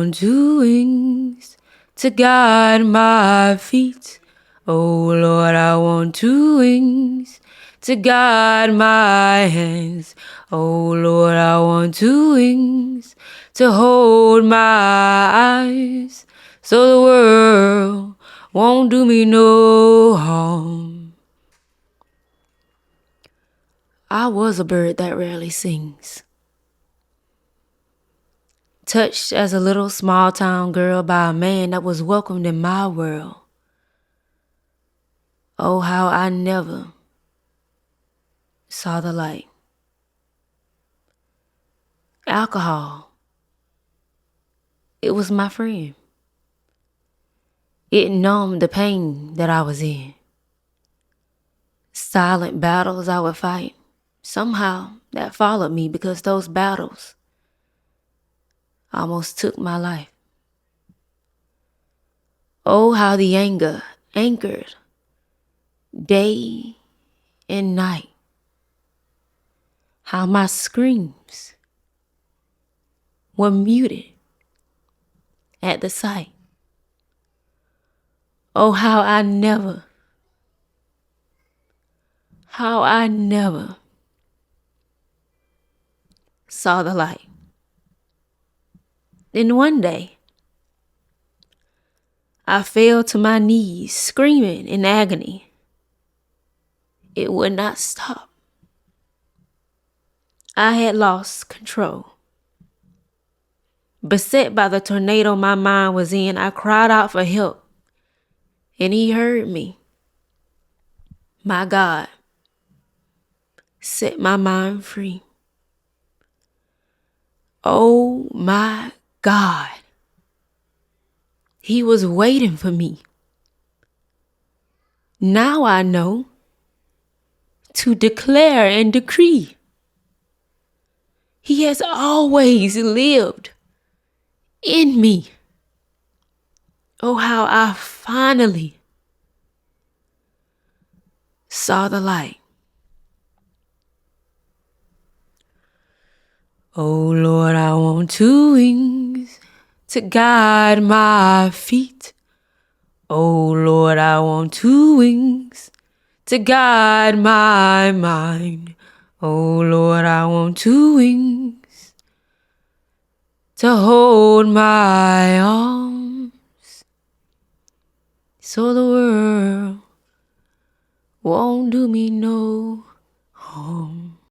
want 2 wings to guide my feet. Oh Lord, I want 2 wings to guide my hands. Oh Lord, I want 2 wings to hold my eyes, so the world won't do me no harm. I was a bird that rarely sings, touched as a little small town girl by a man that was welcomed in my world. Oh, how I never saw the light. Alcohol, it was my friend. It numbed the pain that I was in. Silent battles I would fight, somehow that followed me because those battles almost took my life. Oh, how the anger anchored day and night. How my screams were muted at the sight. Oh, how I never saw the light. Then one day, I fell to my knees, screaming in agony. It would not stop. I had lost control. Beset by the tornado my mind was in, I cried out for help, and he heard me. My God set my mind free. Oh my God, he was waiting for me. Now I know to declare and decree. He has always lived in me. Oh, how I finally saw the light. Oh Lord, I want 2 wings to guide my feet. Oh Lord, I want 2 wings to guide my mind. Oh Lord, I want 2 wings